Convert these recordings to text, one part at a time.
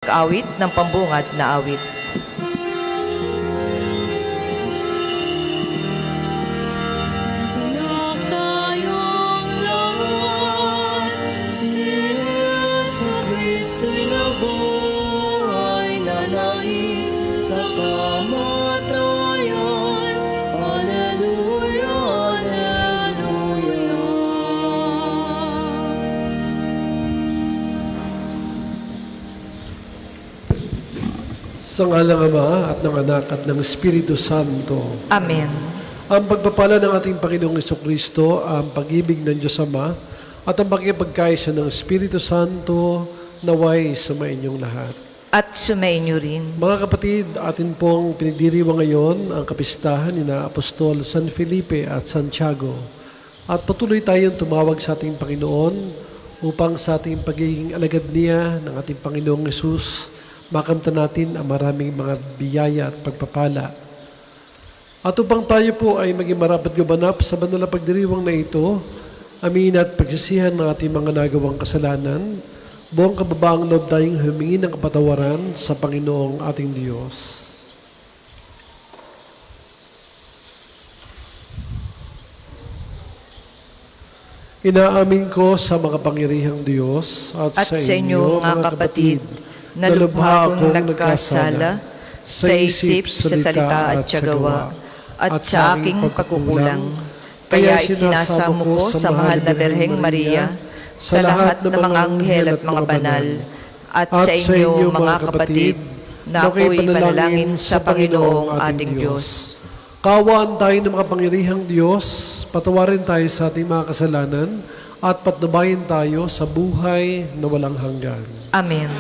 Awit ng pambungad na awit. Kristo'y nabuhay na nahin sa kamatayan. Alleluia, Alleluia. Sa ngalan ng Ama at ng Anak at ng Espiritu Santo. Amen. Ang pagpapala ng ating Panginoong Jesucristo, ang pag-ibig ng Diyos Ama, at ang pagkipagkaisa ng Espiritu Santo, naway sumainyong lahat. At sumainyo rin. Mga kapatid, atin pong pinagdiriwang ngayon ang kapistahan ni na Apostol San Felipe at Santiago. At patuloy tayong tumawag sa ating Panginoon upang sa ating pagiging alagad niya ng ating Panginoong Yesus, makamtan natin ang maraming mga biyaya at pagpapala. At upang tayo po ay maging marapat gumanap sa banal na pagdiriwang na ito, amin at pagsisihan ng ating mga nagawang kasalanan, buong kababaang loob tayong humingi ng kapatawaran sa Panginoong ating Diyos. Inaamin ko sa makapangyarihang Diyos at At sa inyo, mga kapatid, na lubha akong nagkasala sa isip, sa salita at sa gawa, at sa aking pagkukulang. Kaya isinasamo ko sa mahal na Birheng Maria, sa lahat ng mga anghel at mga banal, at sa inyo, mga kapatid, na ako'y panalangin sa Panginoong ating Diyos. Kaawaan tayo ng makapangyarihang Diyos, patawarin tayo sa ating mga kasalanan, at patnubayan tayo sa buhay na walang hanggan. Amen.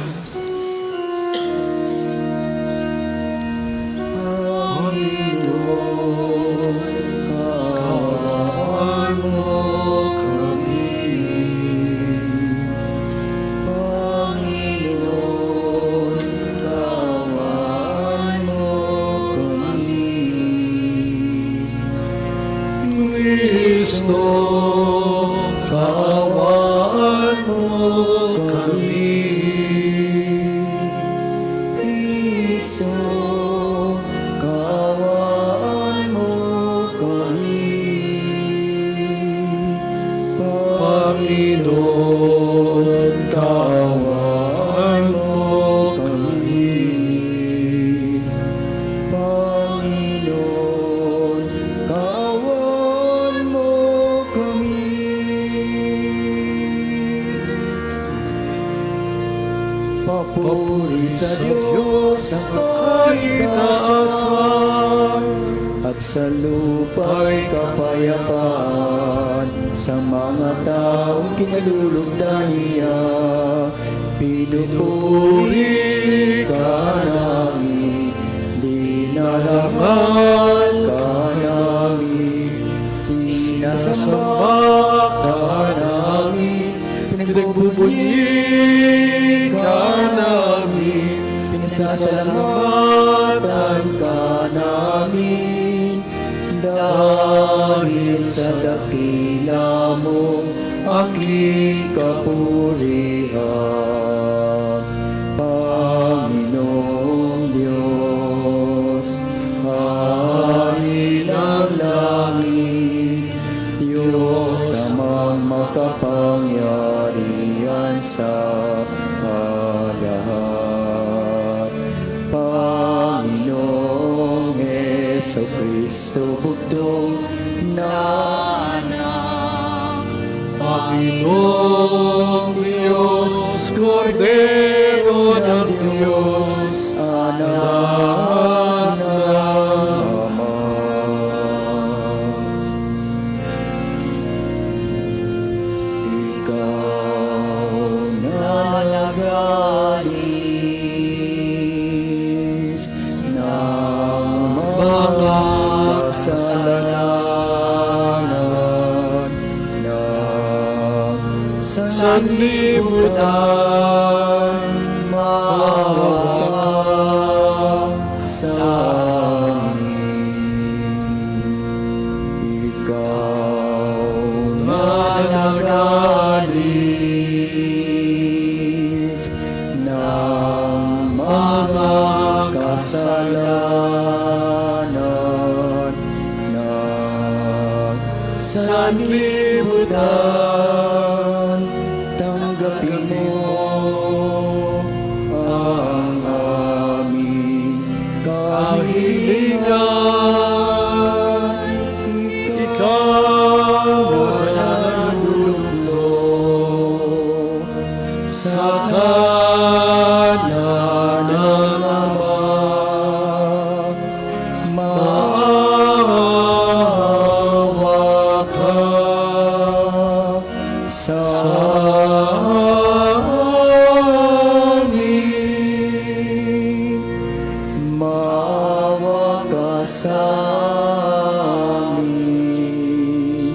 Kristo, kaawaan mo kami. Kristo, kaawaan mo kami. Panginoon, kaawaan mo kami. Panginoon, kaawaan mo kami. Papuri sa Diyos sa kaitaasan, at sa lupa'y kapayapaan sa mga taong kinalulugdan niya. Pinupuri ka namin, dinarangal ka namin, sinasamba ka namin, pinagbubuli ka namin, pinasasalamatan ka namin, dahil sa dakila mong aking kapurihan. Panginoong Diyos, Hari ng langit, Diyos amang makapangyarihan sa lahat. Panginoong Jesucristo, bugtong na anak. Panginoong Diyos, Kordero ng Diyos, Anak ng Ama. Ikaw na nagalis ng mga kasalanan ng sanlibutan, maawa sa amin. Ikaw na nagalis ng kasalanan ng sanlibutan. Tanggapin mo ang aming kahilingan. Ikaw na nalulugno sa kanan ng Ama. Maawa ka sa amin. Maawa ka sa amin.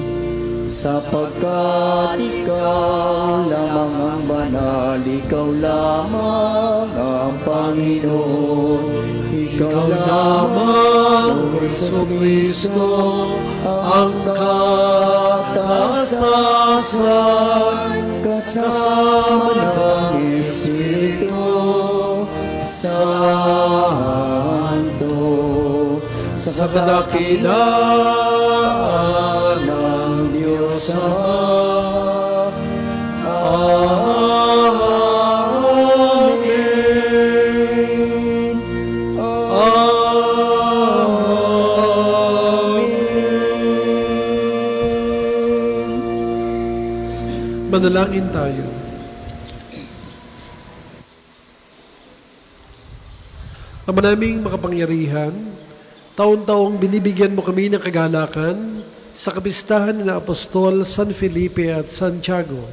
Sapagkat ikaw lamang ang banal, ikaw lamang ang Panginoon, ikaw lamang, O Jesucristo, ang kataastasan, kasama ng Espiritu Santo, sa kadakilaan ng Diyos Ama. Amen. Amen. Manalangin tayo. Ama naming makapangyarihan, taon-taong binibigyan mo kami ng kagalakan sa kapistahan ni Apostol San Felipe at Santiago.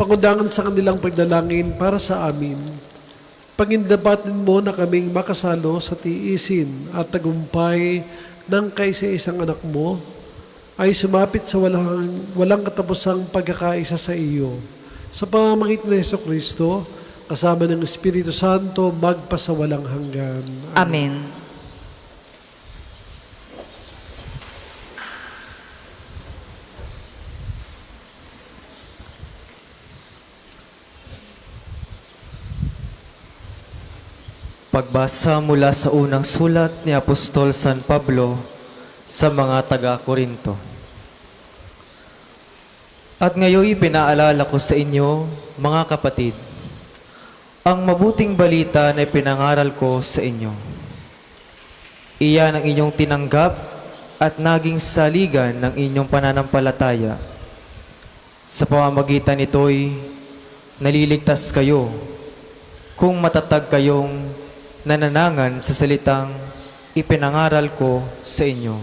Pangundangan sa kanilang pagdalangin para sa amin, pangindapatin mo na kaming makasalo sa tiisin at tagumpay ng kaisa-isang anak mo ay sumapit sa walang katapusang pagkakaisa sa iyo. Sa pamamagitan ni Jesucristo, kasama ng Espiritu Santo, magpasawalang hanggan. Amen. Pagbasa mula sa unang sulat ni Apostol San Pablo sa mga taga-Korinto. At ngayoy pinaalala ko sa inyo, mga kapatid, ang mabuting balita na ipinangaral ko sa inyo. Iyan ang inyong tinanggap at naging saligan ng inyong pananampalataya. Sa pamamagitan nito'y naliligtas kayo kung matatag kayong nananangan sa salitang ipinangaral ko sa inyo.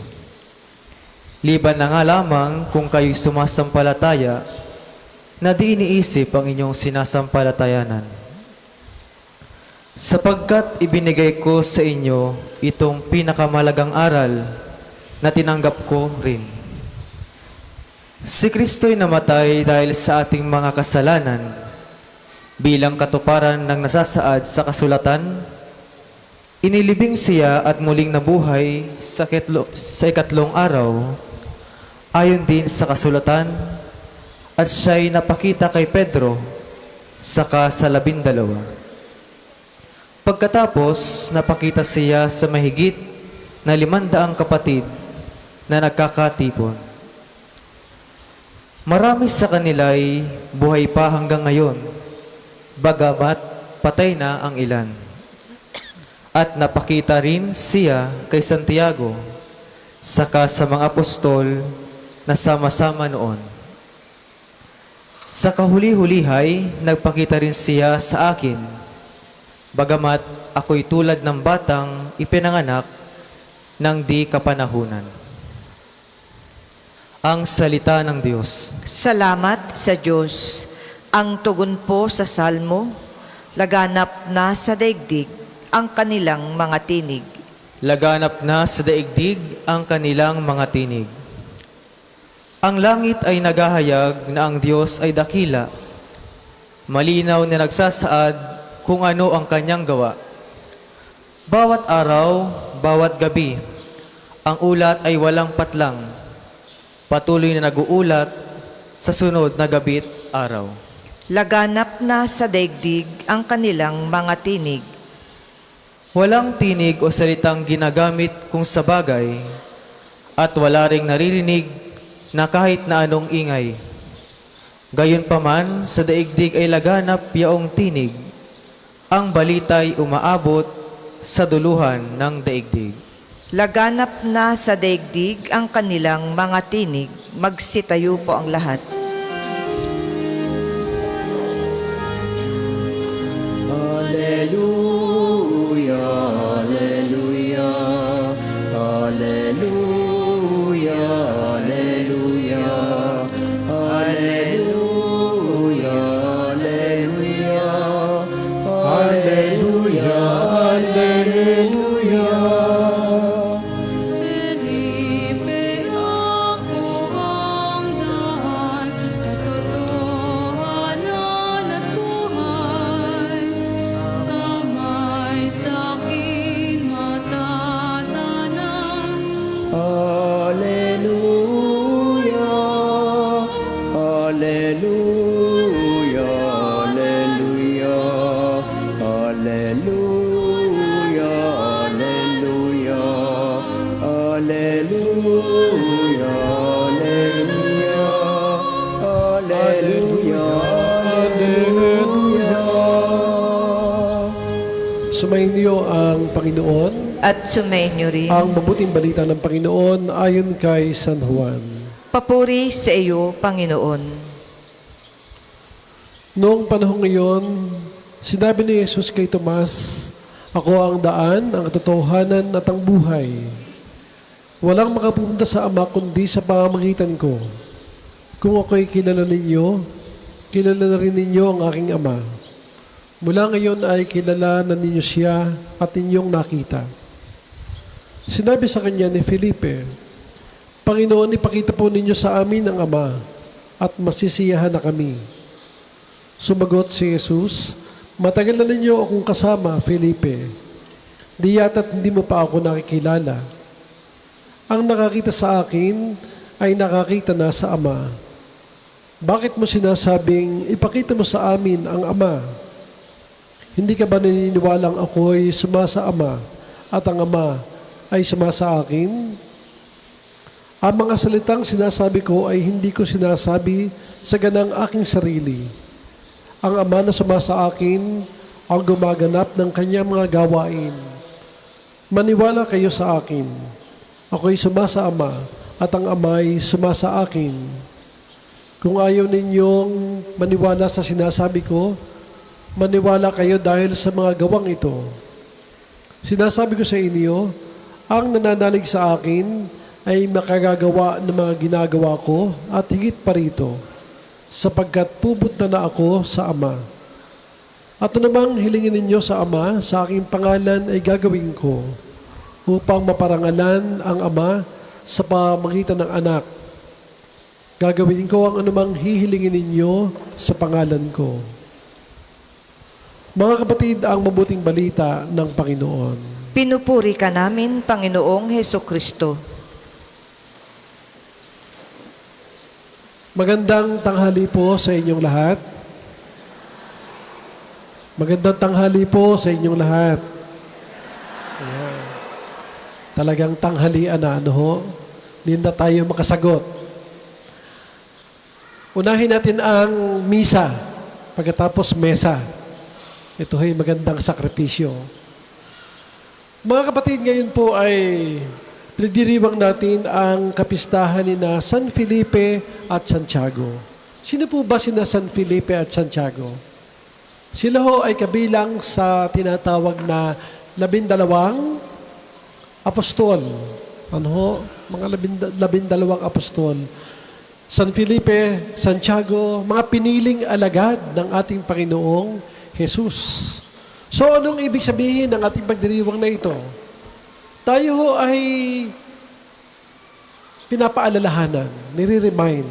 Liban na nga lamang kung kayo'y sumasampalataya na di iniisip ang inyong sinasampalatayanan. Sapagkat ibinigay ko sa inyo itong pinakamalagang aral na tinanggap ko rin. Si Kristo'y namatay dahil sa ating mga kasalanan bilang katuparan ng nasasaad sa kasulatan. Inilibing siya at muling nabuhay sa ikatlong araw, ayon din sa kasulatan, at siya'y napakita kay Pedro, saka sa 12. Pagkatapos, napakita siya sa mahigit na 500 kapatid na nagkakatipon. Marami sa kanila'y buhay pa hanggang ngayon, bagamat patay na ang ilan. At napakita rin siya kay Santiago, saka sa mga apostol na sama-sama noon. Sa kahuli-hulihay, nagpakita rin siya sa akin, bagamat ako'y tulad ng batang ipinanganak ng di kapanahunan. Ang salita ng Diyos. Salamat sa Diyos. Ang tugon po sa salmo, laganap na sa daigdig ang kanilang mga tinig. Laganap na sa daigdig ang kanilang mga tinig. Ang langit ay naghahayag na ang Diyos ay dakila. Malinaw na nagsasaad kung ano ang kanyang gawa. Bawat araw, bawat gabi, ang ulat ay walang patlang. Patuloy na nag-uulat sa sunod na gabi't araw. Laganap na sa daigdig ang kanilang mga tinig. Walang tinig o salitang ginagamit kung sa bagay, at wala ring naririnig na kahit na anong ingay. Gayunpaman, sa daigdig ay laganap yaong tinig, ang balita'y umaabot sa duluhan ng daigdig. Laganap na sa daigdig ang kanilang mga tinig, magsitayo po ang lahat. Alleluia, alleluia, alleluia, alleluia, alleluia, alleluia, alleluia, alleluia. Felipe, ako ang daan, katotohanan at buhay. Kamay sa aking matatanan. Alleluia, alleluia, alleluia, alleluia, alleluia, alleluia, alleluia, alleluia, alleluia. Sumainyo ang Panginoon, At sumainyo rin. ang mabuting balita ng Panginoon ayon kay San Juan. Papuri sa iyo, Panginoon. Noong panahon ngayon, sinabi ni Jesus kay Tomas, "Ako ang daan, ang katotohanan at ang buhay. Walang makapunta sa Ama kundi sa pamamagitan ko. Kung ako'y kilala ninyo, kilala na rin ninyo ang aking Ama. Mula ngayon ay kilala na ninyo siya at inyong nakita." Sinabi sa kanya ni Felipe, "Panginoon, ipakita po ninyo sa amin ang Ama at masisiyahan na kami." Sumagot si Jesus, "Matagal na ninyo akong kasama, Felipe. Di yata't hindi mo pa ako nakikilala. Ang nakakita sa akin ay nakakita na sa Ama. Bakit mo sinasabing, ipakita mo sa amin ang Ama? Hindi ka ba naniniwalang ako'y sumasa Ama at ang Ama ay sumasa akin? Ang mga salitang sinasabi ko ay hindi ko sinasabi sa ganang aking sarili. Ang Ama na sumasa akin ang gumaganap ng kanyang mga gawain. Maniwala kayo sa akin. Ako'y sumasa Ama at ang Ama'y sumasa akin. Kung ayaw ninyong maniwala sa sinasabi ko, maniwala kayo dahil sa mga gawang ito. Sinasabi ko sa inyo, ang nananalig sa akin ay makagagawa ng mga ginagawa ko at higit pa rito, sapagkat pupunta na ako sa Ama. At namang hilingin ninyo sa Ama, sa aking pangalan ay gagawin ko, upang maparangalan ang Ama sa pamamagitan ng Anak. Gagawin ko ang anumang hihilingin ninyo sa pangalan ko." Mga kapatid, ang mabuting balita ng Panginoon. Pinupuri ka namin, Panginoong Hesukristo. Magandang tanghali po sa inyong lahat. Magandang tanghali po sa inyong lahat. Ayan. Talagang tanghalian na, ano ho? Hindi na tayo makasagot. Unahin natin ang misa, pagkatapos mesa. Ito ay magandang sakripisyo. Mga kapatid, ngayon po ay pinagdiriwang natin ang kapistahan ni na San Felipe at Santiago. Sino po ba sina San Felipe at Santiago? Sila ho ay kabilang sa tinatawag na 12 apostol. Ano ho? Mga 12 apostol. San Felipe, Santiago, mga piniling alagad ng ating Panginoong Jesus. So anong ibig sabihin ng ating pagdiriwang na ito? Tayo ho ay pinapaalalahanan, nire-remind.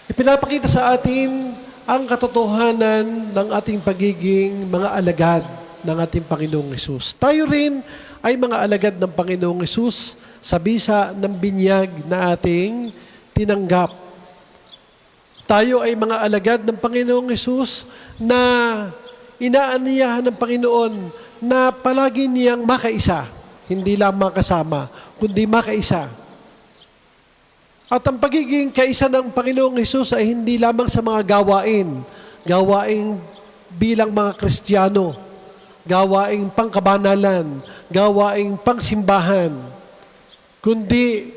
Ipinapakita sa atin ang katotohanan ng ating pagiging mga alagad ng ating Panginoong Hesus. Tayo rin ay mga alagad ng Panginoong Hesus sa bisa ng binyag na ating tinanggap. Tayo ay mga alagad ng Panginoong Hesus na inaaniyahan ng Panginoon na palagi niyang makaisa, hindi lamang kasama, kundi makaisa. At ang pagiging kaisa ng Panginoong Hesus ay hindi lamang sa mga gawain bilang mga Kristiyano, gawaing pangkabanalan, gawaing pangsimbahan, kundi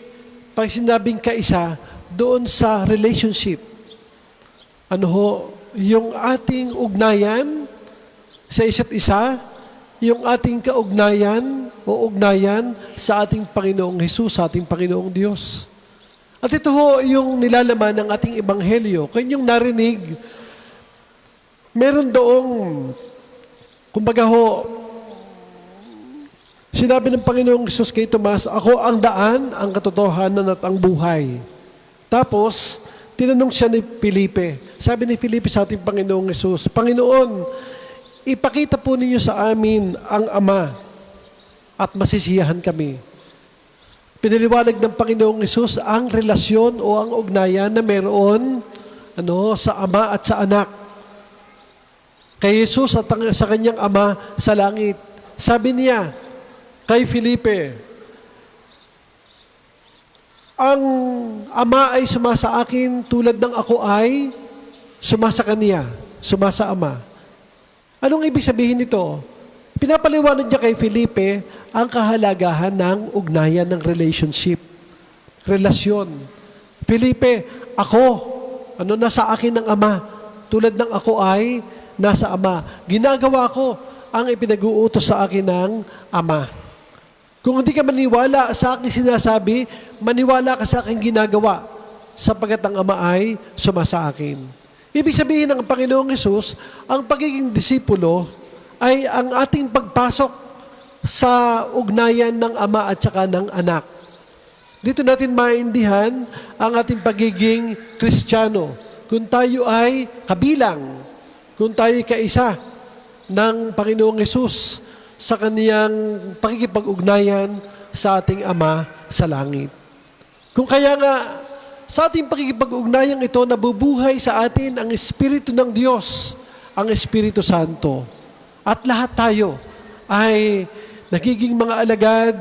pag sinabing kaisa, doon sa relationship. Ano ho, yung ating ugnayan sa isa't isa, yung ating kaugnayan o ugnayan sa ating Panginoong Hesus, sa ating Panginoong Diyos. At ito ho yung nilalaman ng ating ebanghelyo. Kung yung narinig, meron doong, kumbaga ho, sinabi ng Panginoong Hesus kay Tomas, ako ang daan, ang katotohanan at ang buhay. Tapos, tinanong siya ni Felipe. Sabi ni Felipe sa ating Panginoong Hesus, Panginoon, ipakita po ninyo sa amin ang Ama at masisiyahan kami. Pinaliwanag ng Panginoong Hesus ang relasyon o ang ugnayan na meron sa Ama at sa Anak. Kay Jesus at sa kanyang Ama sa langit. Sabi niya kay Felipe, ang Ama ay sumasa akin tulad ng ako ay sumasa kanya, sumasa Ama. Anong ibig sabihin nito? Pinapaliwanag niya kay Felipe ang kahalagahan ng ugnayan ng relationship. Relasyon. Felipe, ako, nasa akin ng Ama, tulad ng ako ay nasa Ama. Ginagawa ko ang ipinag-uutos sa akin ng Ama. Kung hindi ka maniwala sa aking sinasabi, maniwala ka sa aking ginagawa, sapagkat ang Ama ay sumasa akin. Ibig sabihin ng Panginoong Hesus, ang pagiging disipulo ay ang ating pagpasok sa ugnayan ng Ama at saka ng Anak. Dito natin maintindihan ang ating pagiging Kristiyano. Kung tayo ay kabilang, kung tayo ay kaisa ng Panginoong Hesus sa kaniyang pakikipag-ugnayan sa ating Ama sa langit. Kung kaya nga, sa ating pakikipag-ugnayang ito, nabubuhay sa atin ang Espiritu ng Diyos, ang Espiritu Santo. At lahat tayo ay nagiging mga alagad,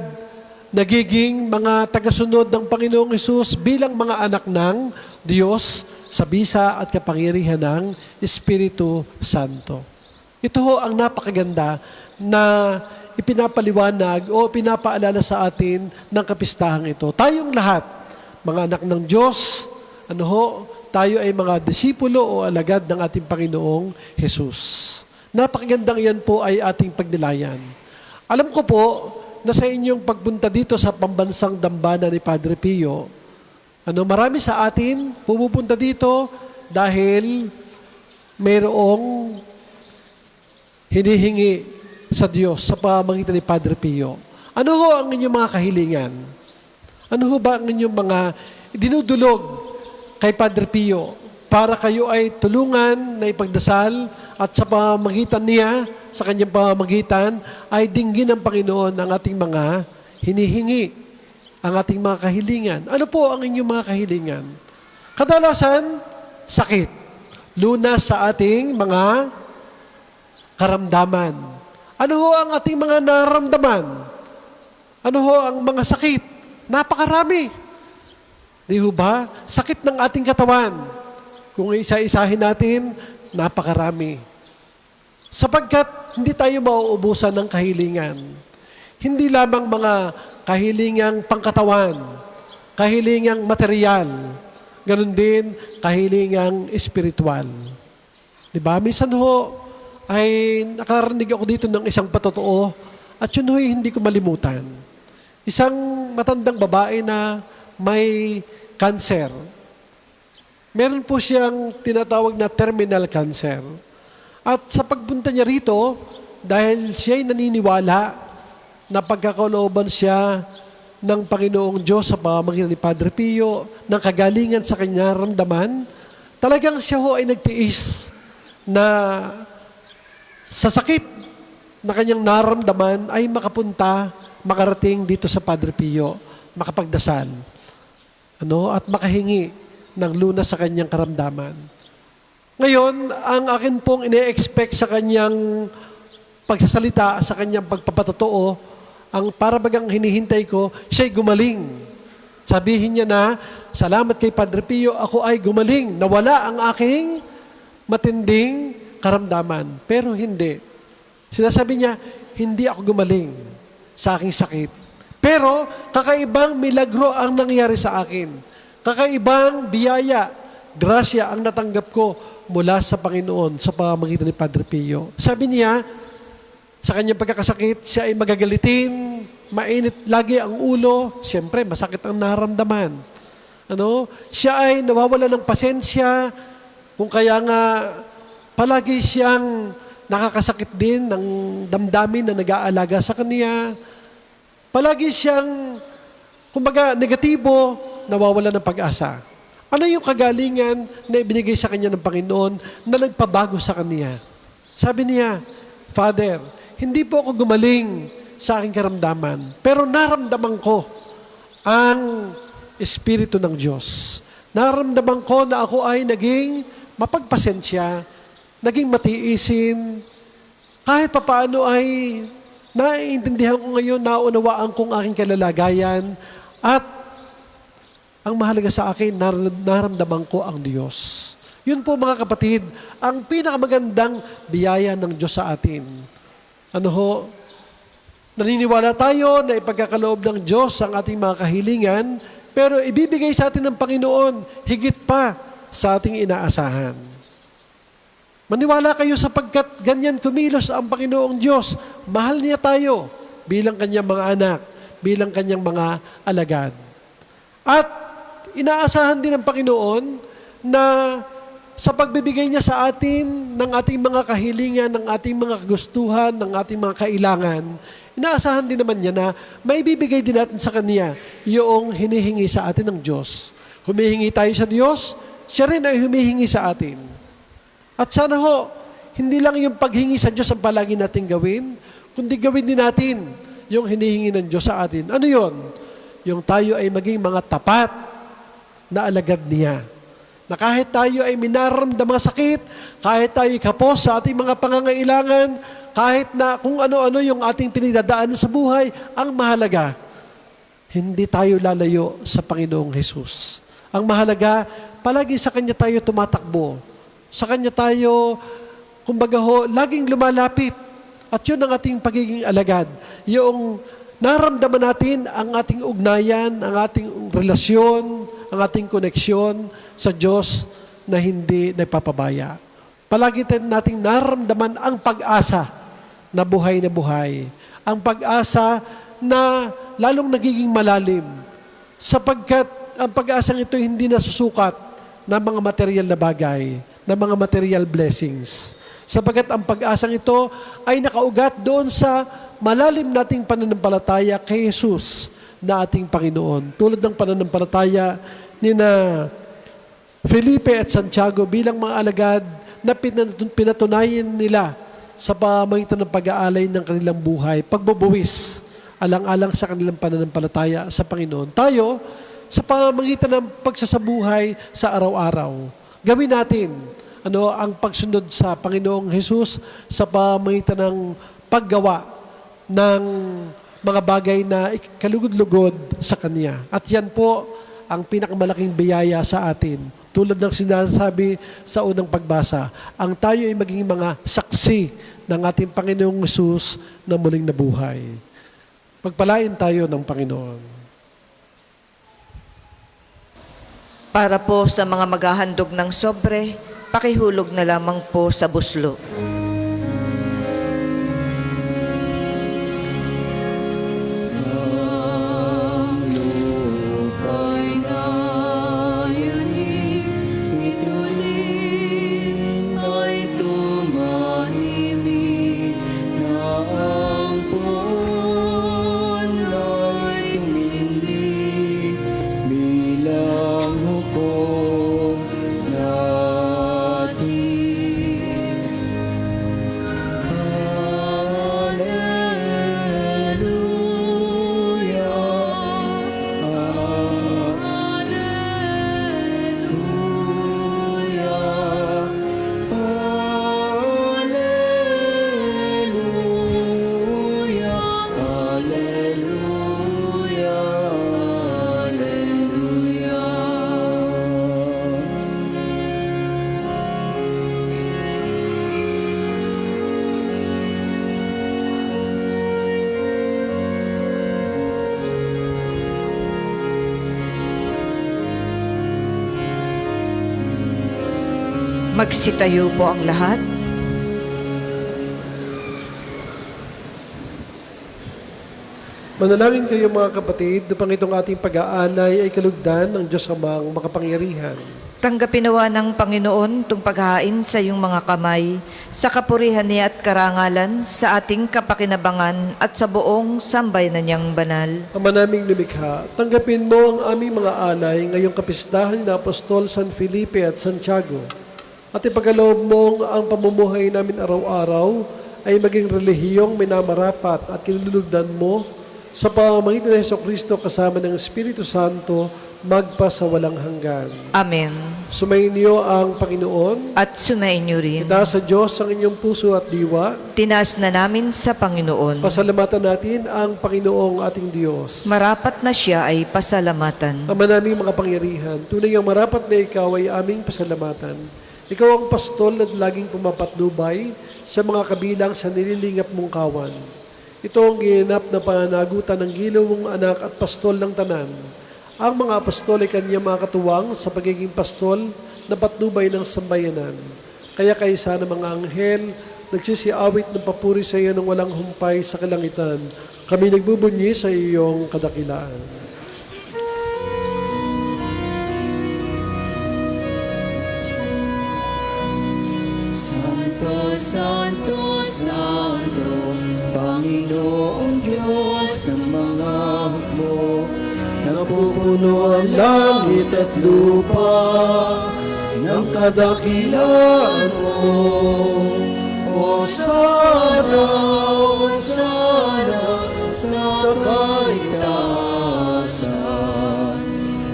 nagiging mga tagasunod ng Panginoong Hesus bilang mga anak ng Diyos sa bisa at kapangyarihan ng Espiritu Santo. Ito ho ang napakaganda na ipinapaliwanag o pinapaalala sa atin ng kapistahang ito. Tayong lahat, mga anak ng Diyos, tayo ay mga disipulo o alagad ng ating Panginoong Hesus. Napakagandang yan po ay ating pagnilayan. Alam ko po na sa inyong pagpunta dito sa pambansang dambana ni Padre Pio, marami sa atin pumupunta dito dahil mayroong hinihingi sa Diyos sa pamamagitan ni Padre Pio. Ano ho ang inyong mga kahilingan? Ano ho ba ang inyong mga dinudulog kay Padre Pio para kayo ay tulungan na ipagdasal at sa pamamagitan niya, sa kanyang pamamagitan, ay dinggin ng Panginoon ang ating mga hinihingi, ang ating mga kahilingan. Ano po ang inyong mga kahilingan? Kadalasan, sakit. Lunas sa ating mga karamdaman. Ano ho ang ating mga nararamdaman? Ano ho ang mga sakit? Napakarami. Di ho ba? Sakit ng ating katawan. Kung isa-isahin natin, napakarami. Sapagkat hindi tayo mauubusan ng kahilingan. Hindi lamang mga kahilingang pangkatawan, kahilingang material, ganun din kahilingang espiritual. Di ba? Minsan ho, ay nakarinig ako dito ng isang patotoo at yun ho'y hindi ko malimutan. Isang matandang babae na may cancer. Meron po siyang tinatawag na terminal cancer. At sa pagpunta niya rito, dahil siya'y naniniwala na pagkakalooban siya ng Panginoong Diyos sa pamamagitan ni Padre Pio, ng kagalingan sa kanya ramdaman, talagang siya ho ay nagtiis na sa sakit na kanyang naramdaman ay makapunta, makarating dito sa Padre Pio, makapagdasal, at makahingi ng lunas sa kanyang karamdaman. Ngayon, ang akin pong ine-expect sa kanyang pagsasalita, sa kanyang pagpapatotoo, ang parabagang hinihintay ko, siya'y gumaling. Sabihin niya na, salamat kay Padre Pio, ako ay gumaling. Nawala ang aking matinding karamdaman. Pero hindi. Sinasabi niya, hindi ako gumaling sa aking sakit. Pero kakaibang milagro ang nangyari sa akin. Kakaibang biyaya, grasya ang natanggap ko mula sa Panginoon sa pamamagitan ni Padre Pio. Sabi niya, sa kanyang pagkakasakit, siya ay magagalitin, mainit lagi ang ulo, siyempre masakit ang nararamdaman. Siya ay nawawala ng pasensya, kung kaya nga palagi siyang nakakasakit din ng damdamin na nag-aalaga sa kanya. Palagi siyang, kumbaga, negatibo, nawawala ng pag-asa. Ano yung kagalingan na ibinigay sa kanya ng Panginoon na nagpabago sa kanya? Sabi niya, Father, hindi po ako gumaling sa aking karamdaman, pero naramdaman ko ang Espiritu ng Diyos. Naramdaman ko na ako ay naging mapagpasensya, naging matiisin, kahit papaano ay naiintindihan ko ngayon, naunawaan kong aking kalalagayan, at ang mahalaga sa akin, naramdaman ko ang Diyos. Yun po mga kapatid, ang pinakamagandang biyaya ng Diyos sa atin. Naniniwala tayo na ipagkakaloob ng Diyos ang ating mga kahilingan, pero ibibigay sa atin ng Panginoon higit pa sa ating inaasahan. Maniwala kayo sapagkat ganyan kumilos ang Panginoong Diyos. Mahal niya tayo bilang kanyang mga anak, bilang kanyang mga alagad. At inaasahan din ng Panginoon na sa pagbibigay niya sa atin ng ating mga kahilingan, ng ating mga kagustuhan, ng ating mga kailangan, inaasahan din naman niya na may bibigay din natin sa Kanya yung hinihingi sa atin ng Diyos. Humihingi tayo sa Diyos, siya rin ay humihingi sa atin. At sana hindi lang yung paghingi sa Diyos ang palagi natin gawin, kundi gawin din natin yung hinihingi ng Diyos sa atin. Ano yon? Yung tayo ay maging mga tapat na alagad niya. Na kahit tayo ay minaramdamang sakit, kahit tayo kapos sa ating mga pangangailangan, kahit na kung ano-ano yung ating pinagdadaanan sa buhay, ang mahalaga, hindi tayo lalayo sa Panginoong Hesus. Ang mahalaga, palagi sa Kanya tayo tumatakbo. Sa Kanya tayo, kumbaga laging lumalapit. At yun ang ating pagiging alagad. Yung naramdaman natin ang ating ugnayan, ang ating relasyon, ang ating koneksyon sa Diyos na hindi nagpapabaya. Palagi nating naramdaman ang pag-asa na buhay. Ang pag-asa na lalong nagiging malalim. Sapagkat ang pag-asang ito hindi nasusukat ng mga material na bagay, ng mga material blessings. Sapagkat ang pag-asang ito ay nakaugat doon sa malalim nating pananampalataya kay Jesus na ating Panginoon. Tulad ng pananampalataya ni na Felipe at Santiago bilang mga alagad na pinatunayan nila sa pamamagitan ng pag-aalay ng kanilang buhay, pagbubuwis, alang-alang sa kanilang pananampalataya sa Panginoon. Tayo, sa pamamagitan ng pagsasabuhay sa araw-araw, gawin natin ang pagsunod sa Panginoong Jesus sa pamamagitan ng paggawa ng mga bagay na kalugod-lugod sa Kanya. At yan po ang pinakamalaking biyaya sa atin. Tulad ng sinasabi sa unang pagbasa, ang tayo ay maging mga saksi ng ating Panginoong Jesus na muling nabuhay. Pagpalain tayo ng Panginoon. Para po sa mga maghahandog ng sobre, pakihulog na lamang po sa buslo. Magsitayo po ang lahat. Manalangin kayo mga kapatid, upang itong ating pag-aalay ay kalugdan ng Diyos Amang makapangyarihan. Tanggapin nawa ng Panginoon itong paghahain sa iyong mga kamay, sa kapurihan niya at karangalan, sa ating kapakinabangan at sa buong sambayanan niyang banal. Ama naming lumikha, tanggapin mo ang aming mga alay ngayong kapistahan na Apostol San Felipe at Santiago. At ipagkaloob mong ang pamumuhay namin araw-araw ay maging relihiyong minamarapat at kinulugdan mo sa pamamagitan ng Jesucristo kasama ng Espiritu Santo magpa sa walang hanggan. Amen. Sumayin niyo ang Panginoon. At sumayin niyo rin. Itaas sa Diyos ang inyong puso at diwa. Tinaas na namin sa Panginoon. Pasalamatan natin ang Panginoong ating Diyos. Marapat na siya ay pasalamatan. Ama naming mga pangyarihan, tunay ang marapat na ikaw ay aming pasalamatan. Ikaw ang pastol na laging pumapatnubay sa mga kabilang sa nililingap mong kawan. Ito ang ginanap na pananagutan ng gilaw mong anak at pastol ng tanan. Ang mga apostol ay kanya mga katuwang sa pagiging pastol na patnubay ng sambayanan. Kaya kaysa ng mga anghel, nagsisiawit ng papuri sa iyo ng walang humpay sa kalangitan. Kami nagbubunyi sa iyong kadakilaan. Santo, Santo, Santo, Panginoong Diyos ng mga hukbo, napupuno ang langit at lupa ng kadakilaan mo. Hosana, Hosana sa kaitaasan,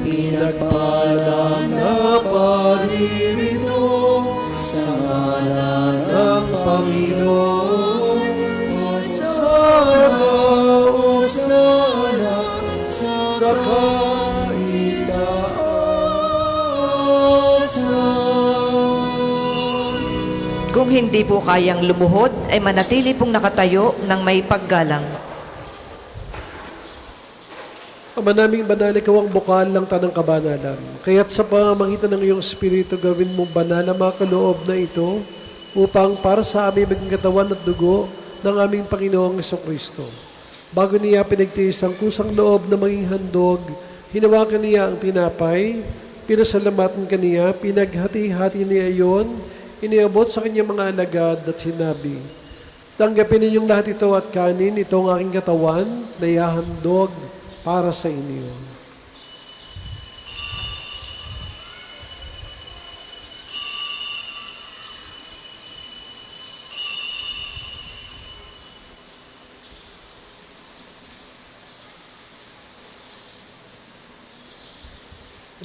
pinagpalang na paririto sa ngalan ng Panginoon. Hosana, Hosana sa kaitaasan. Kung hindi po kayang lumuhod, ay manatili pong nakatayo ng may paggalang. Ama naming banal, ikaw ang bukal ng tanang kabanalan. Kaya't sa pamamagitan ng iyong Espiritu, gawin mong banal ang mga kaloob na ito upang para sa aming maging katawan at dugo ng aming Panginoong Jesucristo. Bago niya pinagtiis ang kusang loob na maging handog, hinawakan niya ang tinapay, pinasalamatan kaniya, pinaghati-hati niya iyon, iniabot sa kanyang mga alagad at sinabi, tanggapin ninyong lahat ito at kanin, ito ang aking katawan na ihahandog para sa inyo.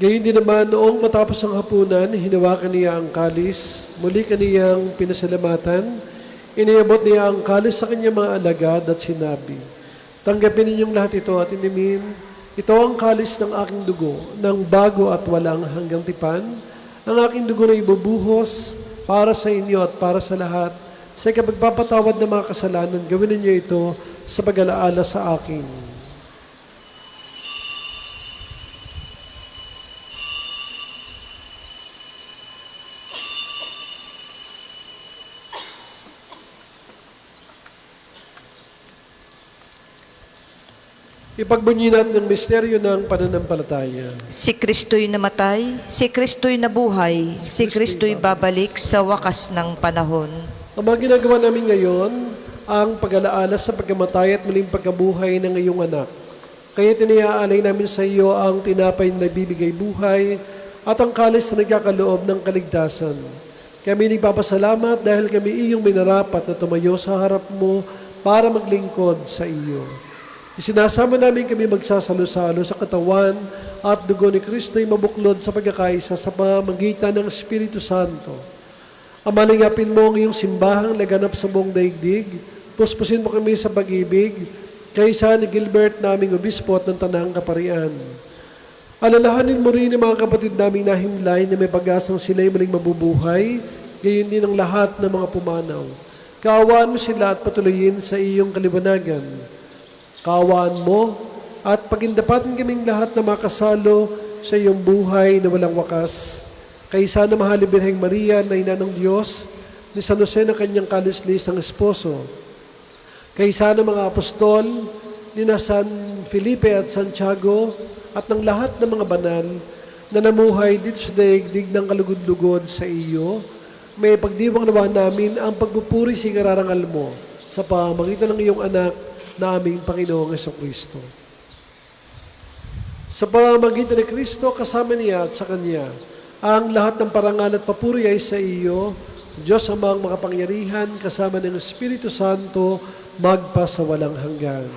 Gayon din naman, noong matapos ang hapunan, hinawakan niya ang kalis, muli kaniyang pinasalamatan, iniabot niya ang kalis sa kanyang mga alagad at sinabi, tanggapin ninyong lahat ito at inimin, ito ang kalis ng aking dugo, ng bago at walang hanggang tipan, ang aking dugo na ibubuhos para sa inyo at para sa lahat, sa ikapagpapatawad ng mga kasalanan, gawin ninyo ito sa pag-alaala sa akin. Ipagbunyi natin ang misteryo ng pananampalataya. Si Kristo'y namatay, si Kristo'y nabuhay, si Kristo'y babalik sa wakas ng panahon. Ang mga ginagawa namin ngayon, ang pag-alaala sa pagkamatay at muling pagkabuhay ng iyong anak. Kaya tiniaalay namin sa iyo ang tinapay na nagbibigay buhay at ang kalis na nagkakaloob ng kaligtasan. Kami nagpapasalamat dahil kami iyong minarapat na tumayo sa harap mo para maglingkod sa iyo. Isinasama namin kami magsasalo-salo sa katawan at dugo ni Kristo'y mabuklod sa pagkakaisa sa pamamagitan ng Espiritu Santo. Amalingapin mo ang iyong simbahang laganap sa buong daigdig, puspusin mo kami sa pag-ibig, kaysa ni Gilbert naming obispo at ng Tanang Kaparian. Alalahanin mo rin ang mga kapatid naming nahimlay na may pag-asang sila'y muling mabubuhay, gayon din ang lahat ng mga pumanaw. Kaawaan mo sila at patuloyin sa iyong kaliwanagan. Kaawaan mo at pagindapatin kaming lahat na makasalo sa iyong buhay na walang wakas. Kaysa na Mahal na Birheng Maria na Ina ng Diyos, ni San Jose na kanyang kalislisang esposo, kaysa ng mga apostol, ni na San Felipe at Santiago, at ng lahat ng mga banal na namuhay dito sa daigdig ng kalugod-lugod sa iyo, may pagdiwang nawa namin ang pagpupuri sa kararangal mo sa pamamagitan ng iyong anak na aming Panginoong Jesucristo. Sa pamamagitan ni Kristo, kasama niya at sa Kanya, ang lahat ng parangal at papuri ay sa iyo, Diyos amang makapangyarihan, kasama ng Espiritu Santo, magpa sa walang hanggan.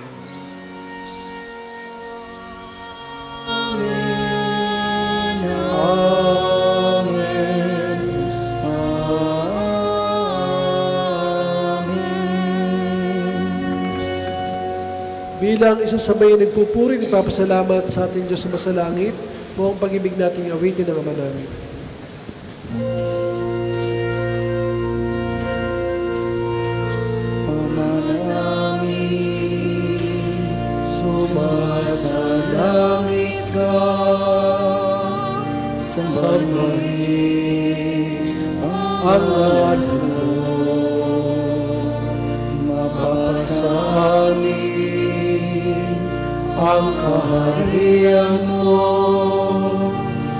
Bilang isa sa may nagpupuri, nagpapasalamat sa ating Diyos sa masalangit, buong pag-ibig nating awitin ng Ama namin. Ama namin, sumasalangit ka, sambahin ang ngalan mo, mapasa amin ang kaharian mo,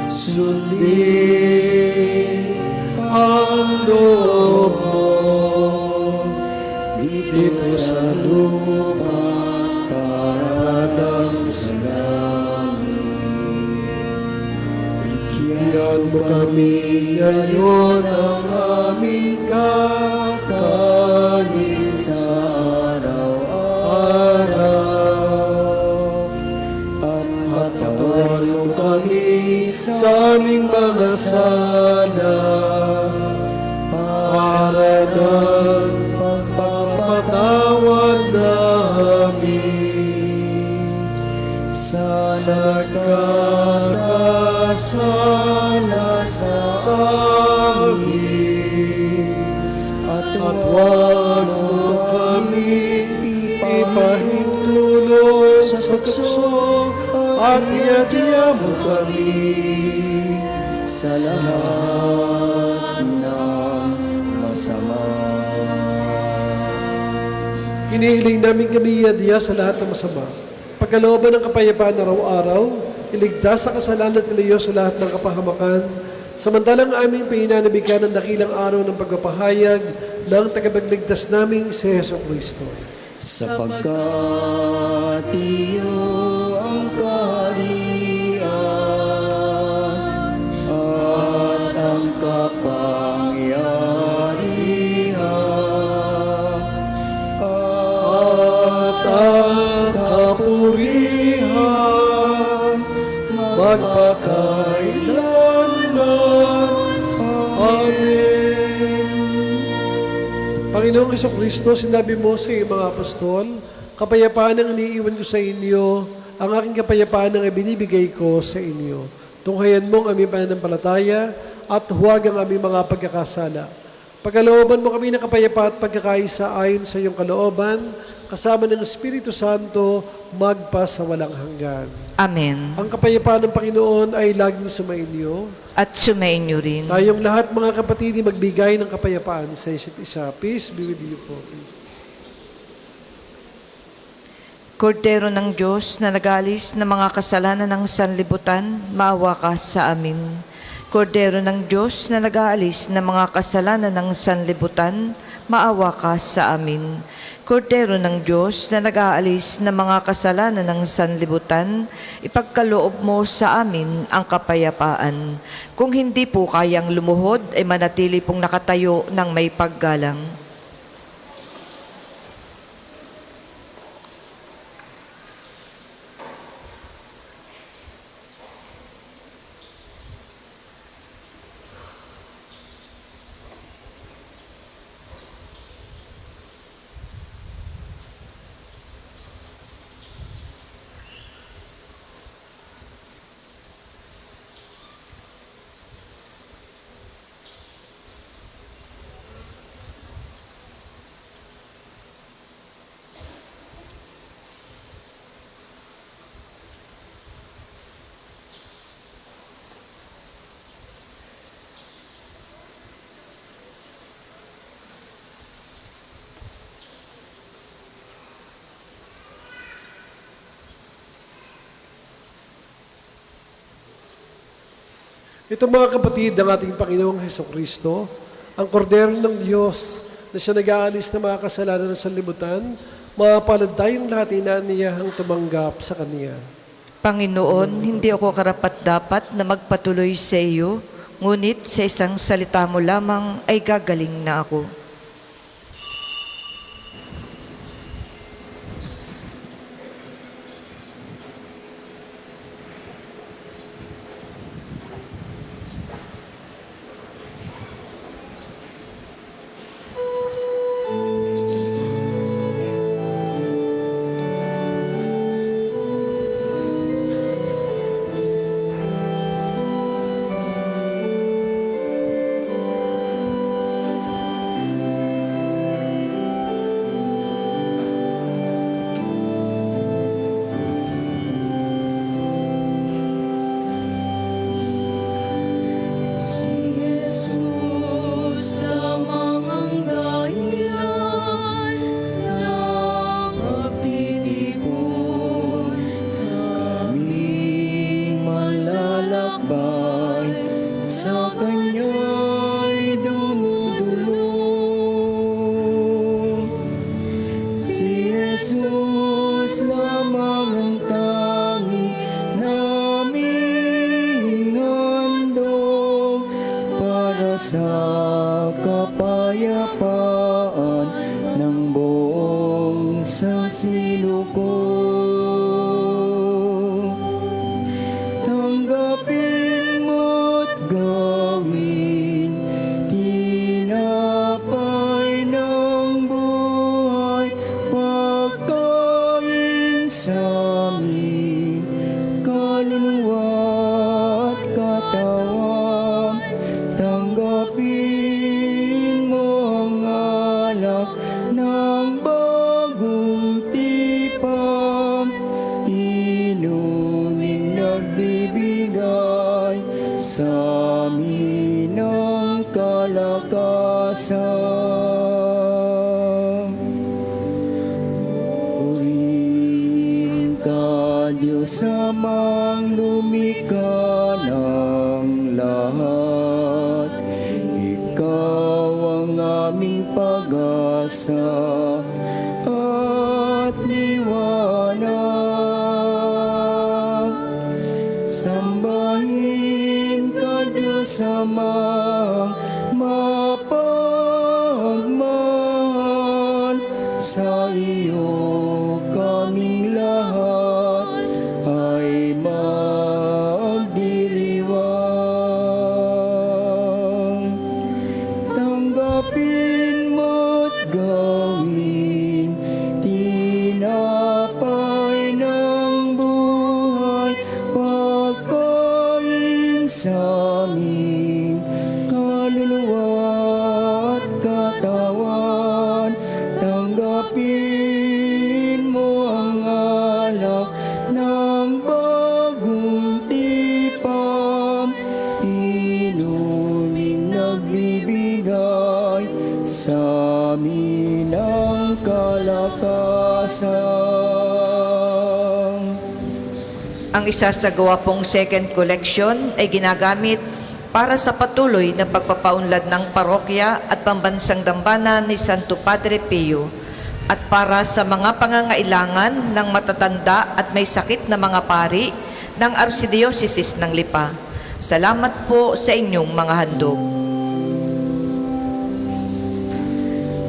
sundin ang loob mo, dito sa lupa parang sa langit. Bigyan mo kami ngayon ang aming kakanin sa araw-araw, at matawan mo kami sa aming mga sala, para ng pagpapatawad namin sa nagkakasala sa amin, at huwag mo kami ipahintulot sa tukso, at iatiya mo kami sa lahat ng masama. Hinihiling namin kami iadiya sa lahat ng masama. Pagkalooban ng kapayapaan araw-araw, iligtas sa kasalanan at ilayo sa lahat ng kapahamakan, samantalang aming pinanabigyan ng dakilang araw ng pagpapahayag ng tagapagligtas naming si Jesucristo. Sapagkat iyo ang kaharian at ang kapangyarihan at ang kapurihan magpakailanman. Amen. Panginoong Jesucristo, sinabi mo sa iyong mga apostol, kapayapaan ang iniiwan ko sa inyo, ang aking kapayapaan ang ibinibigay ko sa inyo. Tunghayan mo ang aming pananampalataya at huwag ang aming mga pagkakasala. Pagkalooban mo kami ng kapayapaan at pagkakaisa ayon sa iyong kalooban, kasama ng Espiritu Santo, magpa sa walang hanggan. Amen. Ang kapayapaan ng Panginoon ay laging sumainyo. At sumainyo rin. Tayong lahat mga kapatid magbigay ng kapayapaan sa isa't isa. Peace be with you po. Please. Kordero ng Diyos na nagalis ng mga kasalanan ng sanlibutan, maawa ka sa amin. Kordero ng Diyos na nag-aalis ng mga kasalanan ng sanlibutan, maawa ka sa amin. Kordero ng Diyos na nag-aalis ng mga kasalanan ng sanlibutan, ipagkaloob mo sa amin ang kapayapaan. Kung hindi po kayang lumuhod, ay manatili pong nakatayo ng may paggalang. Ito mga kapatid ng ating Panginoong Heso Kristo, ang kordero ng Diyos na siya nag-aalis ng mga kasalanan ng sanlibutan, mapalad tayong lahat inaaniyahang tumanggap sa Kaniya. Panginoon, hindi ako karapat-dapat na magpatuloy sa iyo, ngunit sa isang salita mo lamang ay gagaling na ako. Si Jesus lamang ang dahilan ng pagtitipon. Kaming malalakbay sa Kanya'y dumudulong. Si Jesus lamang ang tangi naming handog para sa kapayapaan ng buong sasiluko. Tanggapin mo't gawin tinapay ng buhay, pagkain sa amin, kaluluwa at katawan. Tanggapin mo ang alak ng bagong tipam, inuming nagbibigay sa amin ng kalakasan. Purihin ka, Diyos amang lumikha ng lahat. Ikaw ang aming pag-asa at liwanag. Sambahin ka, Diyos amang mapagmahal. Sa iyo kaming lahat ay magdiriwang. Tanggapin mo't gawin tinapay ng buhay, pagkain sa amin, kaluluwa at katawan. Tanggapin mo ang alak ng bagong tipam, inuming nagbibigay sa amin ang kalakasan. Ang isasagawa pong second collection ay ginagamit para sa patuloy na pagpapaunlad ng parokya at pambansang dambana ni Santo Padre Pio at para sa mga pangangailangan ng matatanda at may sakit na mga pari ng Archdiocese ng Lipa. Salamat po sa inyong mga handog.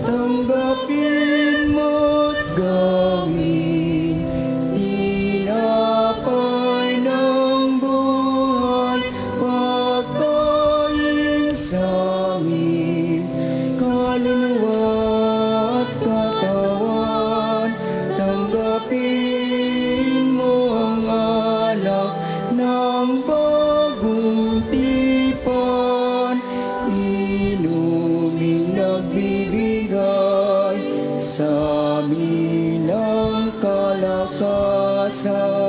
Tanggapin mo't gawin tinapay ng buhay, pagkain sa amin, kaluluwa at katawan. Tanggapin mo ang alak ng bagong tipan, inuming nagbibigay sa amin ang kalakasan.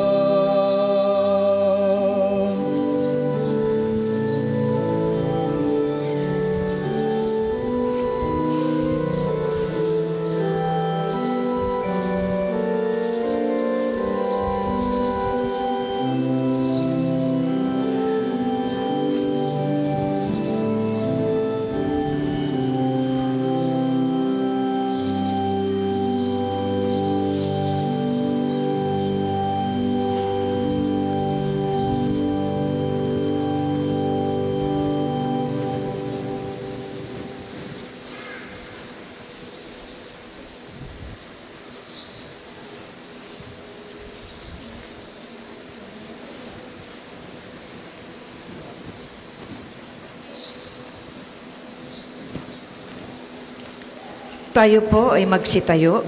Tayo po ay magsitayo.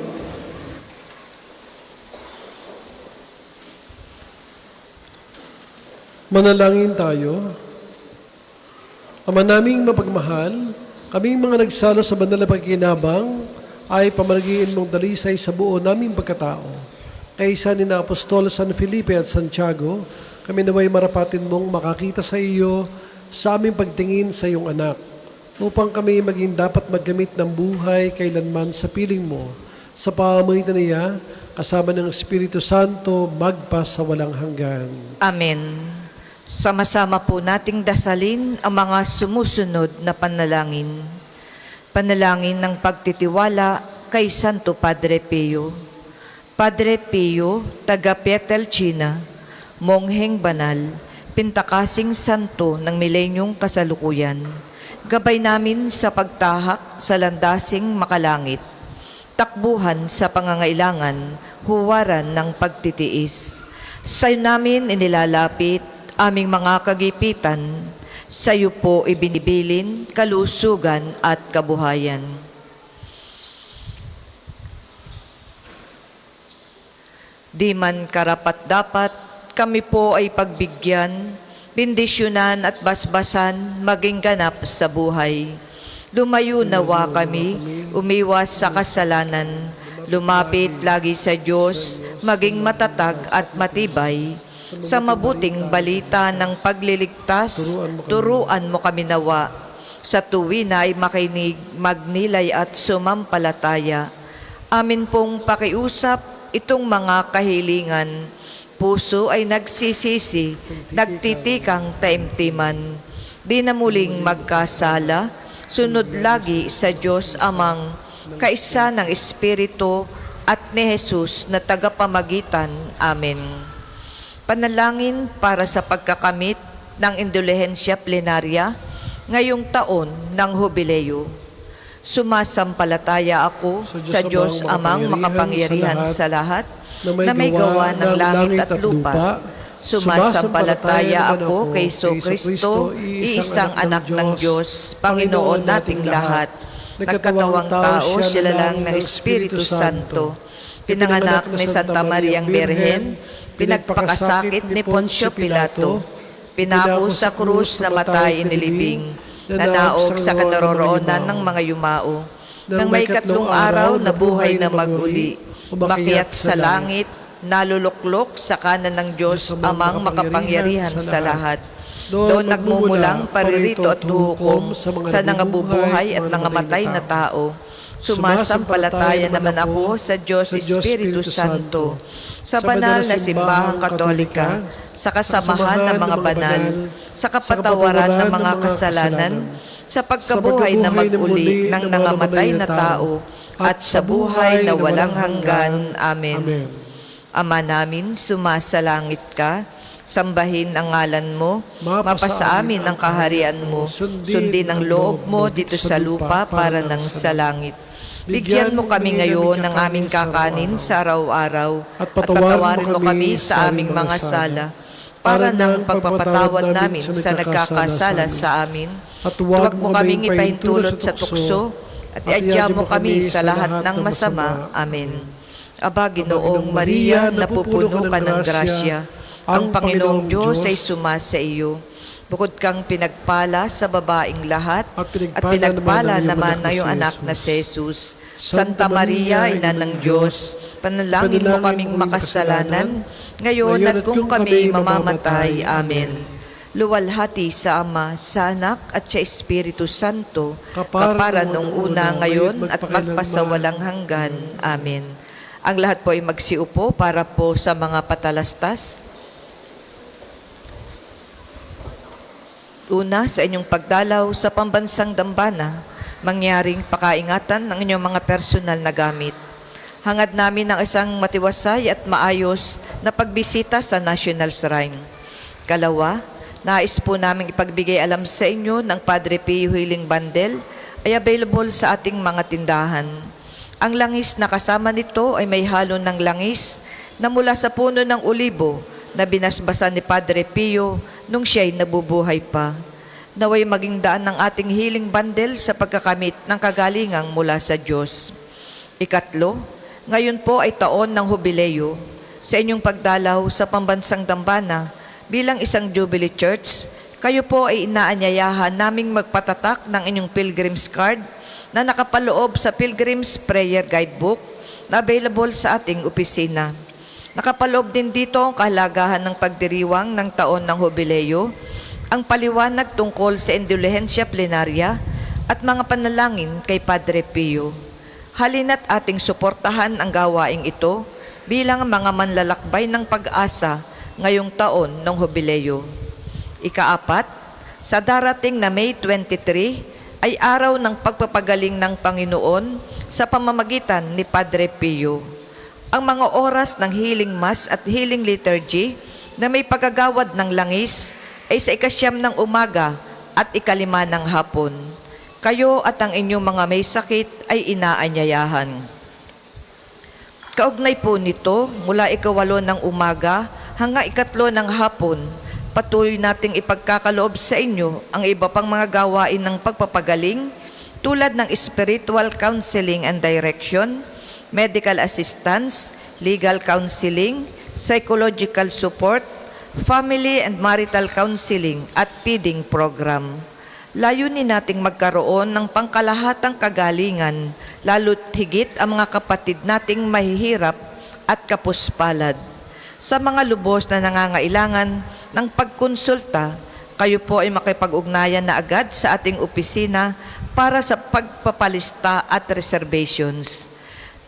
Manalangin tayo. Ama naming mapagmahal, kaming mga nagsalo sa banal na pagkinabang ay pamalagiin mong dalisay sa buo naming pagkatao. Kaysa ni na Apostol San Felipe at Santiago, kami naway marapatin mong makakita sa iyo sa aming pagtingin sa iyong anak, upang kami maging dapat maggamit ng buhay kailanman sa piling mo, sa pamamagitan niya, kasama ng Espiritu Santo, magpa sa walang hanggan. Amen. Sama-sama po nating dasalin ang mga sumusunod na panalangin. Panalangin ng pagtitiwala kay Santo Padre Pio. Padre Pio, taga Pietrelcina, mongheng banal, pintakasing santo ng milenyong kasalukuyan. Gabay namin sa pagtahak sa landasing makalangit, takbuhan sa pangangailangan, huwaran ng pagtitiis. Sa'yo namin inilalapit aming mga kagipitan, sa'yo po ibinibilin, kalusugan at kabuhayan. Di man karapat-dapat, kami po ay pagbigyan, bendisyonan at basbasan, maging ganap sa buhay. Lumayo nawa kami, umiwas sa kasalanan, lumapit lagi sa Diyos, maging matatag at matibay. Sa mabuting balita ng pagliligtas, turuan mo kami nawa. Sa tuwi na ay makinig, magnilay at sumampalataya. Amin pong pakiusap itong mga kahilingan. Puso ay nagsisisi, nagtitikang taimtiman. Di na muling magkasala, sunod lagi sa Diyos Amang, kaisa ng Espiritu at ni Jesus na tagapamagitan. Amen. Panalangin para sa pagkakamit ng indulhensya plenarya ngayong taon ng Hubileo. Sumasampalataya ako sa Diyos Amang makapangyarihan sa lahat, na may gawa ng langit at lupa. Sumasampalataya ako kay Kristo, iisang anak ng Diyos, Panginoon nating lahat. Nagkatawang tao, sila lang ng Espiritu Santo. Pinanganak ni Santa Mariang Birhen, pinagpakasakit ni Poncio Pilato, pinako sa krus na matay nilibing, nanaog sa kinaroroonan ng mga yumao. Nang may 3 araw na buhay na maguli, umakyat sa langit, naluluklok sa kanan ng Diyos Amang makapangyarihan sa lahat. Doon nagmumulang paririto at hukom sa nangabubuhay at nangamatay na tao. Sumasampalataya naman ako sa Diyos Espiritu Santo, sa banal na simbahang katolika, sa kasamahan ng mga banal, sa kapatawaran ng mga kasalanan, sa pagkabuhay na mag-uli ng nangamatay na tao, at sa buhay na walang hanggan. Amen. Ama namin, sumasalangit ka, sambahin ang ngalan mo, mapasa amin ang kaharian mo, sundin ang loob mo dito sa lupa para nang sa langit. Bigyan mo kami ngayon ng aming kakanin sa araw-araw at patawarin mo kami sa aming mga sala para ng pagpapatawad namin sa nagkakasala sa amin. At huwag mo kaming ipahintulot sa tukso at iadya mo kami sa lahat ng masama. Amen. Aba, Ginoong Maria, napupuno ka ng grasya. Ang Panginoong Diyos ay sumasa iyo. Bukod kang pinagpala sa babaing lahat, at pinagpala naman na iyong anak na si Jesus. Santa Maria, Ina ng Diyos, panalangin mo kaming makasalanan, ngayon at kung kami mamamatay. Amen. Luwalhati sa Ama, sa Anak, at sa Espiritu Santo, kapara noong una, ngayon, at magpasawalang hanggan. Amen. Ang lahat po ay magsiupo para po sa mga patalastas. Una, sa inyong pagdalaw sa pambansang dambana, mangyaring pakaingatan ng inyong mga personal na gamit. Hangad namin ng isang matiwasay at maayos na pagbisita sa National Shrine. Kalawa, nais po namin ipagbigay alam sa inyo ng Padre Pio Healing Bundle ay available sa ating mga tindahan. Ang langis na kasama nito ay may halo ng langis na mula sa puno ng olibo na binasbasan ni Padre Pio nung siya'y nabubuhay pa. Naway maging daan ng ating healing bundle sa pagkakamit ng kagalingang mula sa Diyos. Ikatlo, ngayon po ay taon ng Hubileo. Sa inyong pagdalaw sa pambansang dambana bilang isang Jubilee Church, kayo po ay inaanyayahan naming magpatatak ng inyong Pilgrim's Card na nakapaloob sa Pilgrim's Prayer Guidebook na available sa ating opisina. Nakapaloob din dito ang kahalagahan ng pagdiriwang ng taon ng Hubileo, ang paliwanag tungkol sa indulhensya plenaria at mga panalangin kay Padre Pio. Halina't ating suportahan ang gawaing ito bilang mga manlalakbay ng pag-asa ngayong taon ng Hubileo. Ikaapat, sa darating na May 23 ay araw ng pagpapagaling ng Panginoon sa pamamagitan ni Padre Pio. Ang mga oras ng healing mass at healing liturgy na may pagagawad ng langis ay sa 9 ng umaga at 5 ng hapon. Kayo at ang inyong mga may sakit ay inaanyayahan. Kaugnay po nito, mula 8 ng umaga hanggang 3 ng hapon, patuloy nating ipagkakaloob sa inyo ang iba pang mga gawain ng pagpapagaling tulad ng spiritual counseling and direction, medical assistance, legal counseling, psychological support, family and marital counseling at feeding program. Layunin nating magkaroon ng pangkalahatang kagalingan, lalo't higit ang mga kapatid nating mahihirap at kapuspalad. Sa mga lubos na nangangailangan ng pagkonsulta, kayo po ay makipag-ugnayan na agad sa ating opisina para sa pagpapalista at reservations.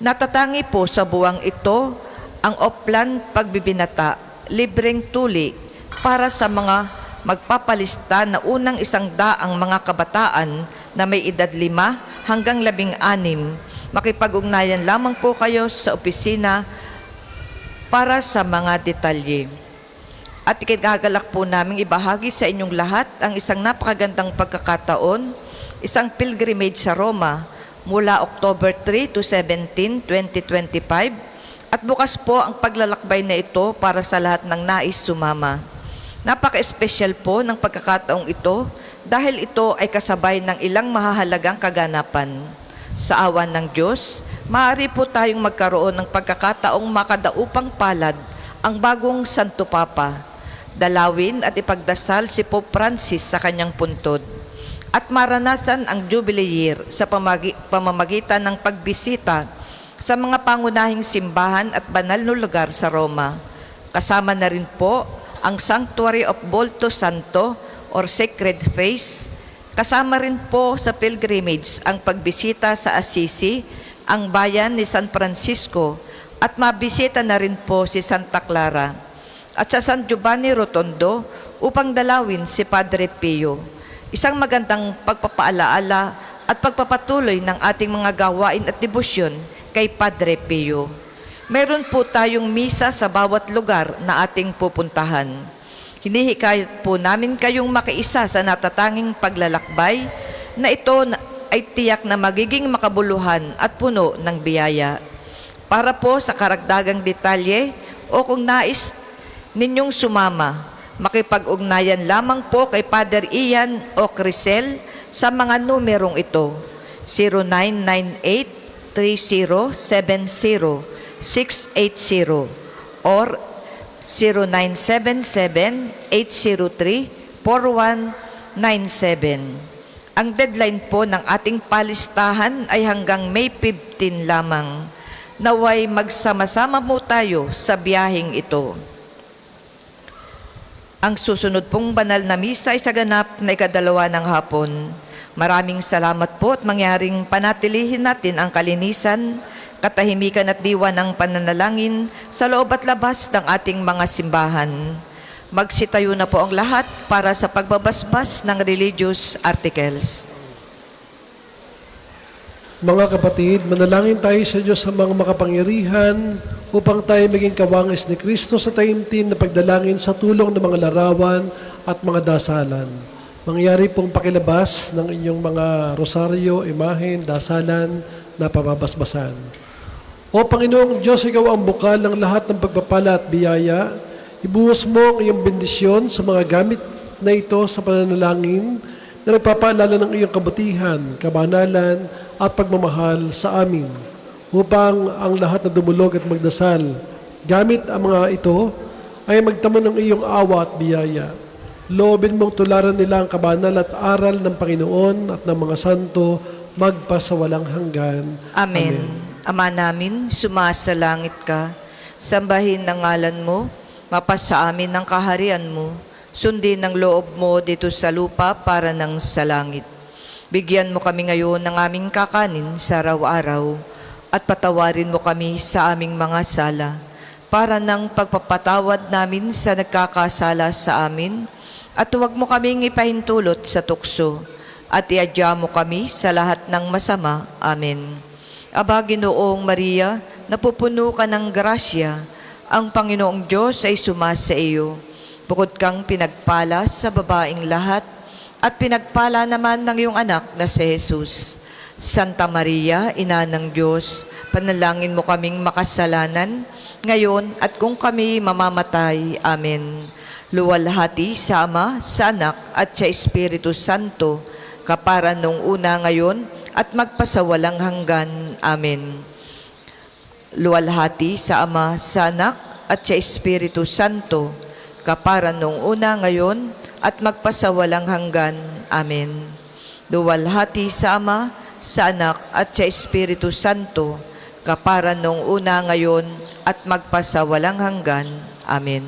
Natatangi po sa buwang ito ang Oplan Pagbibinata, libreng tuli para sa mga magpapalista na unang 100 mga kabataan na may edad 5 hanggang 16. Makipag-ugnayan lamang po kayo sa opisina para sa mga detalye. At ikinagalak po namin ibahagi sa inyong lahat ang isang napakagandang pagkakataon, isang pilgrimage sa Roma mula October 3 to 17, 2025 at bukas po ang paglalakbay na ito para sa lahat ng nais sumama. Napaka-espesyal po ng pagkakataong ito dahil ito ay kasabay ng ilang mahahalagang kaganapan. Sa awan ng Diyos, maaari po tayong magkaroon ng pagkakataong makadaupang palad ang bagong Santo Papa, dalawin at ipagdasal si Pope Francis sa kanyang puntod, at maranasan ang Jubilee Year sa pamamagitan ng pagbisita sa mga pangunahing simbahan at banal na lugar sa Roma. Kasama na rin po ang Sanctuary of Volto Santo or Sacred Face. Kasama rin po sa pilgrimage ang pagbisita sa Assisi, ang bayan ni San Francisco, at mabisita na rin po si Santa Clara. At sa San Giovanni Rotondo upang dalawin si Padre Pio. Isang magandang pagpapaalaala at pagpapatuloy ng ating mga gawain at debosyon kay Padre Pio. Meron po tayong misa sa bawat lugar na ating pupuntahan. Hinihikayat po namin kayong makiisa sa natatanging paglalakbay na ito ay tiyak na magiging makabuluhan at puno ng biyaya. Para po sa karagdagang detalye o kung nais ninyong sumama, makipag-ugnayan lamang po kay Father Ian o Crisel sa mga numerong ito, 0998-3070-680 or 0977-803-4197. Ang deadline po ng ating palistahan ay hanggang May 15 lamang. Naway magsama-sama mo tayo sa biyaheng ito. Ang susunod pong banal na misa ay sa ganap na 2 ng hapon. Maraming salamat po at mangyaring panatilihin natin ang kalinisan, katahimikan at diwa ng pananalangin sa loob at labas ng ating mga simbahan. Magsitayo na po ang lahat para sa pagbabasbas ng religious articles. Mga kapatid, manalangin tayo sa Diyos sa mga makapangyarihan upang tayo maging kawangis ni Kristo sa taimtim na pagdalangin sa tulong ng mga larawan at mga dasalan. Mangyari pong pakilabas ng inyong mga rosaryo, imahen, dasalan na pababasbasan. O Panginoong Diyos, Ikaw ang bukal ng lahat ng pagpapala at biyaya. Ibuhos mo ang iyong bendisyon sa mga gamit na ito sa pananalangin na nagpapaalala ng iyong kabutihan, kabanalan at pagmamahal sa amin. upang ang lahat na dumulog at magdasal gamit ang mga ito ay magtamo ng iyong awa at biyaya. Loobin mong tularan nila ang kabanal at aral ng Panginoon at ng mga santo magpasawalang hanggan. Amen. Ama namin, sumasalangit ka. Sambahin ang ngalan mo, mapasa amin ang kaharian mo. Sundin ang loob mo dito sa lupa para ng sa langit. Bigyan mo kami ngayon ng aming kakanin sa araw-araw at patawarin mo kami sa aming mga sala para ng pagpapatawad namin sa nagkakasala sa amin at huwag mo kaming ipahintulot sa tukso at iadya mo kami sa lahat ng masama. Amen. Aba, Ginoong Maria, napupuno ka ng grasya, ang Panginoong Diyos ay sumasa iyo. Bukod kang pinagpala sa babaing lahat, at pinagpala naman ng iyong anak na si Jesus. Santa Maria, Ina ng Diyos, panalangin mo kaming makasalanan, ngayon at kung kami mamamatay. Amen. Luwalhati sa Ama, sa Anak, at sa Espiritu Santo, kapara nung una ngayon, at magpasawalang hanggan. Amen. Luwalhati sa Ama, sa Anak, at sa Espiritu Santo, kapara nung una ngayon, at magpasawalang hanggan. Amen. Luwalhati sa Ama, sa Anak, at sa Espiritu Santo, kapara nung una ngayon, at magpasawalang hanggan. Amen.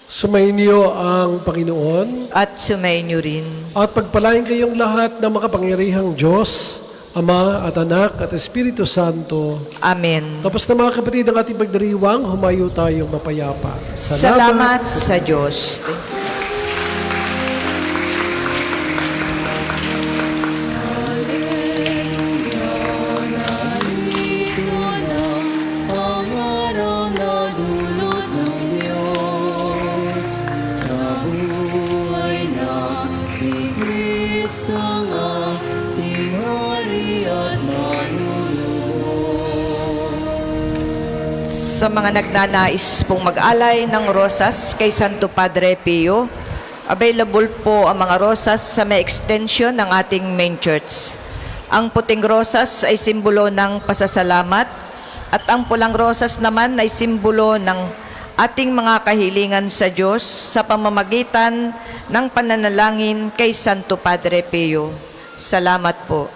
Sumainyo ang Panginoon At sumainyo rin. at pagpalain kayong lahat ng makapangyarihang Diyos, Ama at Anak at Espiritu Santo. Amen. Tapos na mga kapatid ng ating pagdiriwang, humayo tayong mapayapa. Salamat sa Diyos. Ang araw na dulot ng Diyos, nabuhay na si Kristo ang ating hari at manunubos. Sa mga nagnanais pong mag-alay ng rosas kay Santo Padre Pio, available po ang mga rosas sa may extension ng ating main church. Ang puting rosas ay simbolo ng pasasalamat at ang pulang rosas naman ay simbolo ng ating mga kahilingan sa Diyos sa pamamagitan ng pananalangin kay Santo Padre Pio. Salamat po.